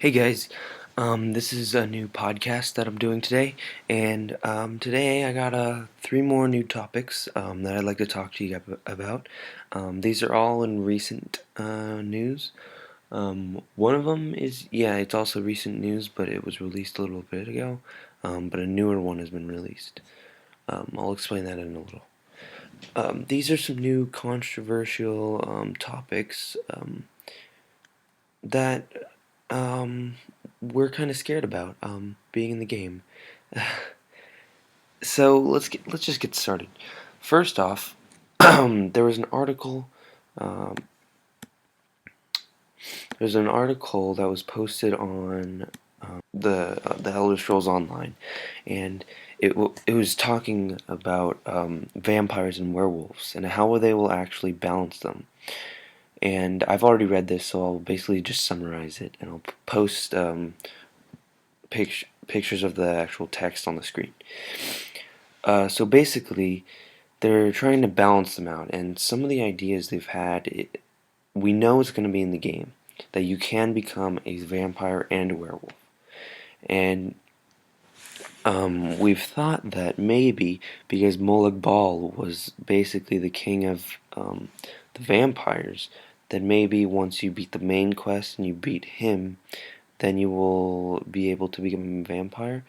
Hey guys, this is a new podcast that I'm doing today, and today I got three more new topics that I'd like to talk to you about. These are all in recent news. One of them is, yeah, it's also recent news, but it was released a little bit ago, but a newer one has been released. I'll explain that in a little. These are some new controversial topics that we're kind of scared about being in the game. So let's just get started. First off, there was an article. Um, there's an article that was posted on the Elder Scrolls Online, and it was talking about vampires and werewolves and how they will actually balance them. And I've already read this, so I'll basically just summarize it, and I'll post pictures of the actual text on the screen. So basically, they're trying to balance them out, and some of the ideas they've had, we know it's going to be in the game, that you can become a vampire and a werewolf. And we've thought that maybe because Molag Bal was basically the king of the vampires, that maybe once you beat the main quest and you beat him, then you will be able to become a vampire.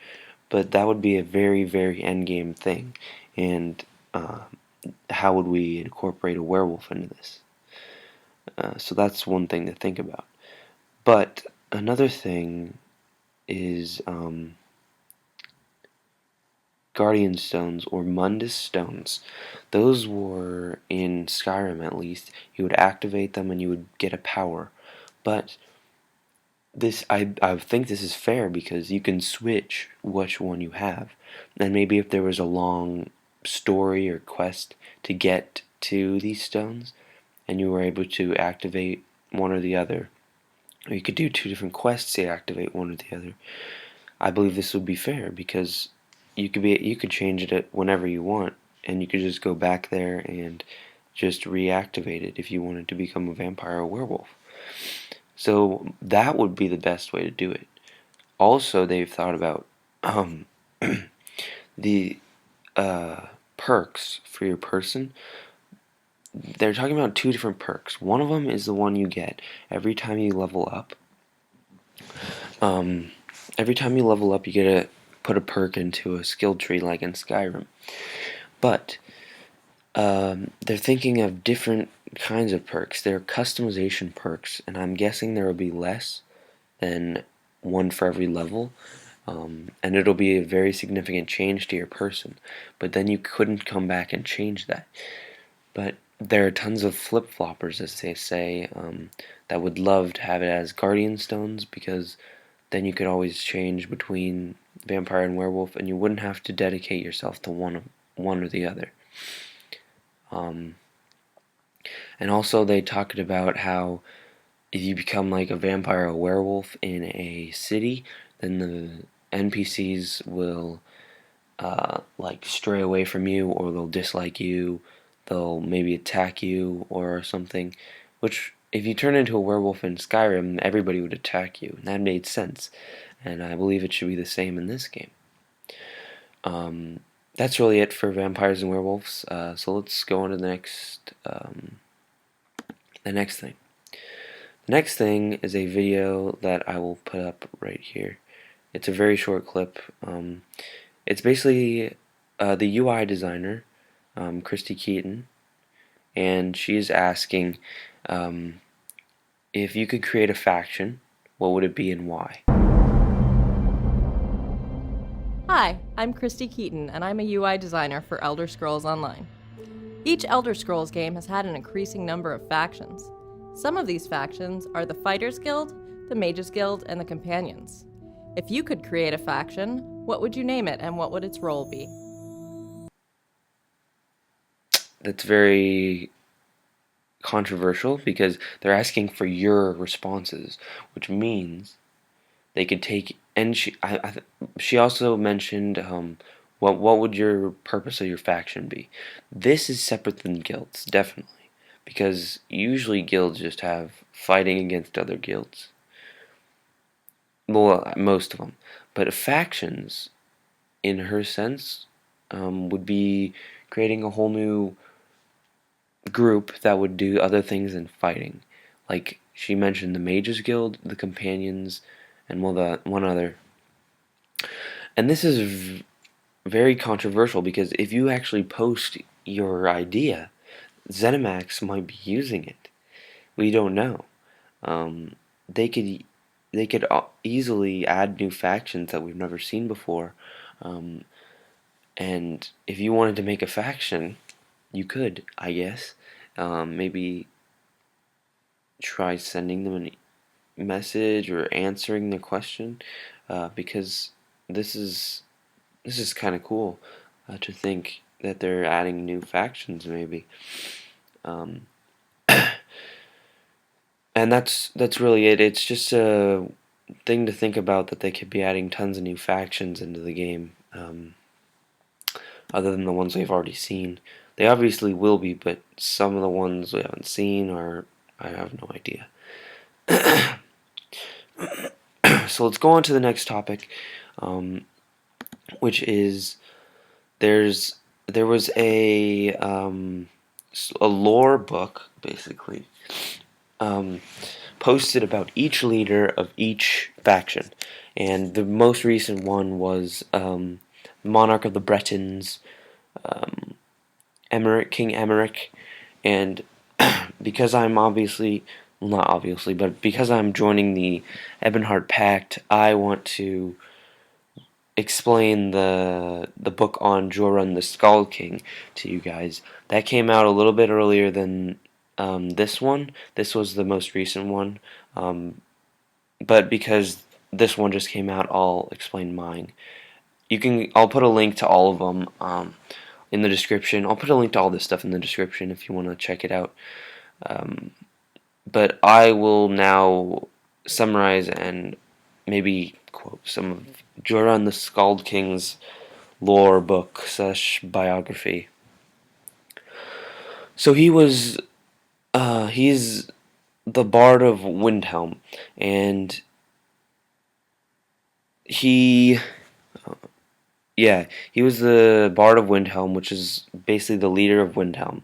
But that would be a very, very endgame thing. And how would we incorporate a werewolf into this? So that's one thing to think about. But another thing is Guardian Stones or Mundus Stones. Those were, in Skyrim at least, you would activate them and you would get a power. But I think this is fair because you can switch which one you have. And maybe if there was a long story or quest to get to these stones, and you were able to activate one or the other, or you could do two different quests to activate one or the other, I believe this would be fair because you could change it whenever you want, and you could just go back there and just reactivate it if you wanted to become a vampire or werewolf. So that would be the best way to do it. Also, they've thought about um, the perks for your person. They're talking about two different perks. One of them is the one you get every time you level up. Um, every time you level up, you get to put a perk into a skill tree like in Skyrim. But they're thinking of different kinds of perks. They're customization perks, and I'm guessing there will be less than one for every level. And it'll be a very significant change to your person. But then you couldn't come back and change that. But there are tons of flip-floppers, as they say, that would love to have it as Guardian Stones because then you could always change between vampire and werewolf, and you wouldn't have to dedicate yourself to one or the other. And also they talked about how if you become like a vampire or werewolf in a city, then the NPCs will like stray away from you, or they'll dislike you, they'll maybe attack you or something, which if you turn into a werewolf in Skyrim, everybody would attack you, and that made sense, and I believe it should be the same in this game. That's really it for vampires and werewolves, so let's go on to the next thing. The next thing is a video that I will put up right here. It's a very short clip. It's basically the UI designer, Christy Keaton, and she's asking if you could create a faction, what would it be and why? Hi, I'm Christy Keaton, and I'm a UI designer for Elder Scrolls Online. Each Elder Scrolls game has had an increasing number of factions. Some of these factions are the Fighters Guild, the Mages Guild, and the Companions. If you could create a faction, what would you name it and what would its role be? That's very controversial because they're asking for your responses, which means they could take. And she also mentioned what would your purpose of your faction be? This is separate than guilds, definitely, because usually guilds just have fighting against other guilds. well, most of them. But factions, in her sense, would be creating a whole new group that would do other things than fighting. Like she mentioned the Mages Guild, the Companions, and well, the one other. And this is very controversial because if you actually post your idea, ZeniMax might be using it. We don't know. Um, they could easily add new factions that we've never seen before. Um, and if you wanted to make a faction, you could, I guess. Maybe try sending them a message or answering their question, because this is kind of cool to think that they're adding new factions, maybe. Um, and that's really it. It's just a thing to think about that they could be adding tons of new factions into the game, other than the ones we've already seen. They obviously will be, but some of the ones we haven't seen are, I have no idea. So let's go on to the next topic, which is there was a lore book basically, um, posted about each leader of each faction, and the most recent one was Monarch of the Bretons, Emeric, King Emeric, and because I'm obviously, well, not obviously, but because I'm joining the Ebonheart Pact, I want to explain the book on Jorrun the Skull King to you guys. That came out a little bit earlier than this one. This was the most recent one, but because this one just came out, I'll explain mine. I'll put a link to all of them in the description. I'll put a link to all this stuff in the description if you want to check it out. But I will now summarize and maybe quote some of Jorrun the Skald King's lore book / biography. So he's the Bard of Windhelm, and he he was the Bard of Windhelm, which is basically the leader of Windhelm.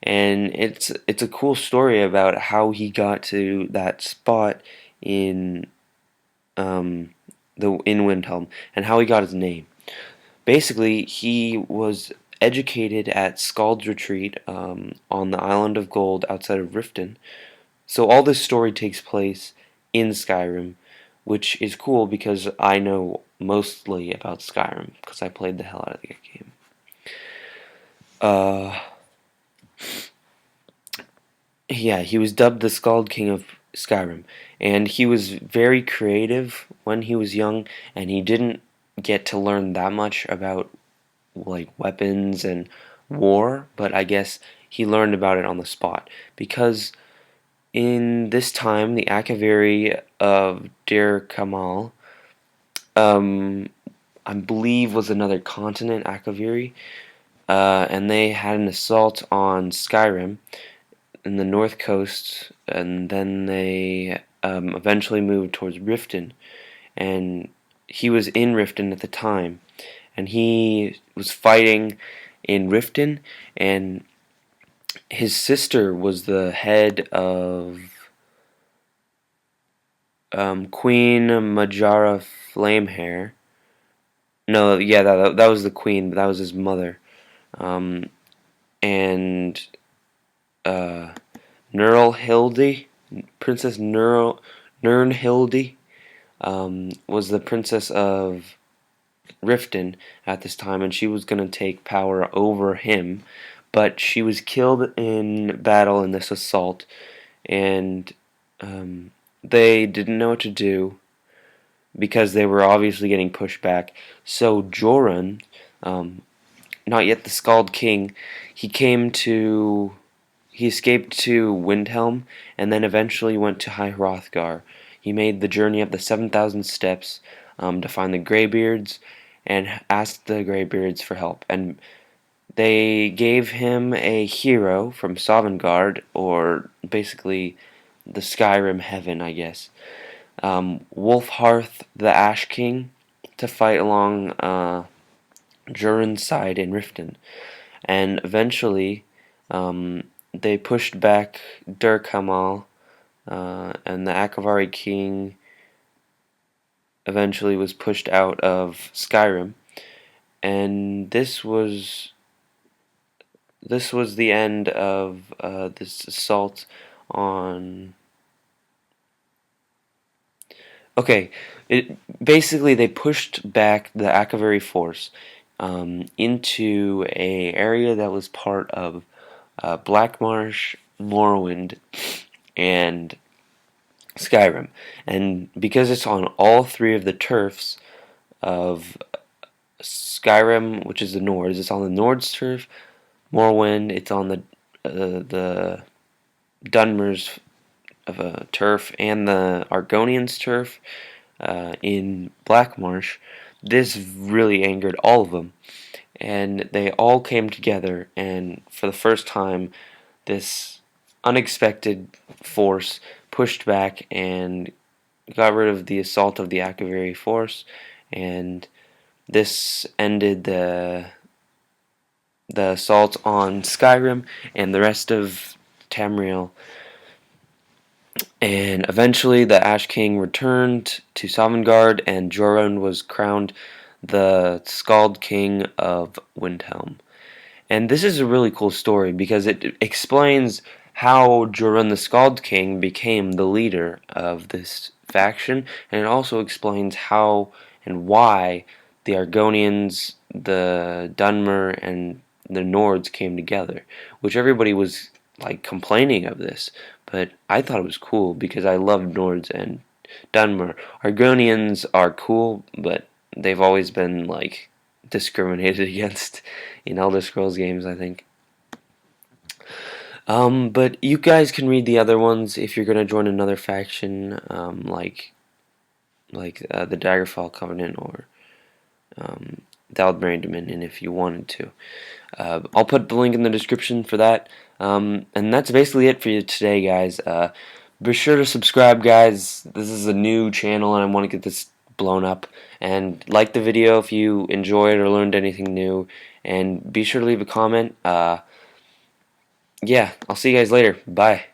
And it's a cool story about how he got to that spot in in Windhelm and how he got his name. Basically, he was educated at Skald's Retreat, on the Island of Gold outside of Riften. So all this story takes place in Skyrim, which is cool because I know mostly about Skyrim because I played the hell out of the game. Yeah, he was dubbed the Skald King of Skyrim, and he was very creative when he was young, and he didn't get to learn that much about like weapons and war, but I guess he learned about it on the spot because in this time the Akaviri of Dir Kamal, I believe was another continent, Akaviri, and they had an assault on Skyrim in the north coast, and then they eventually moved towards Riften, and he was in Riften at the time, and he was fighting in Riften, and his sister was the head of Queen Majara Flamehair. No, yeah, that was the queen, but that was his mother. And Nurnhilde, Princess Nurnhilde, was the princess of Riften at this time, and she was going to take power over him, but she was killed in battle in this assault, and they didn't know what to do because they were obviously getting pushed back. So Jorrun, not yet the Skald King, he escaped to Windhelm and then eventually went to High Hrothgar. He made the journey up the 7,000 steps to find the Greybeards and asked the Greybeards for help. And they gave him a hero from Sovngarde, or basically the Skyrim heaven, I guess. Wolfhearth, the Ash King, to fight along Jorrun's side in Riften. And eventually, they pushed back Durkamal, and the Akavari King eventually was pushed out of Skyrim. And this was the end of this assault on. Okay, basically they pushed back the Akavari force into a area that was part of Blackmarsh, Morrowind, and Skyrim, and because it's on all three of the turfs of Skyrim, which is the Nords, it's on the Nords turf. Morrowind, it's on the Dunmer's of a turf and the Argonians turf in Blackmarsh. This really angered all of them, and they all came together, and for the first time this unexpected force pushed back and got rid of the assault of the Akavari force, and this ended the assault on Skyrim and the rest of Tamriel. And eventually the Ash King returned to Sovngarde, and Jorrun was crowned the Skald King of Windhelm. And this is a really cool story because it explains how Jorrun the Skald King became the leader of this faction, and it also explains how and why the Argonians, the Dunmer, and the Nords came together, which everybody was like complaining of this, but I thought it was cool because I loved Nords and Dunmer. Argonians are cool, but they've always been like discriminated against in Elder Scrolls games, I think. But you guys can read the other ones if you're gonna join another faction, the Daggerfall Covenant or the Aldmeri Dominion, if you wanted to. I'll put the link in the description for that. And that's basically it for you today, guys. Be sure to subscribe, guys. This is a new channel, and I want to get this blown up. And like the video if you enjoyed or learned anything new. And be sure to leave a comment. Yeah, I'll see you guys later. Bye.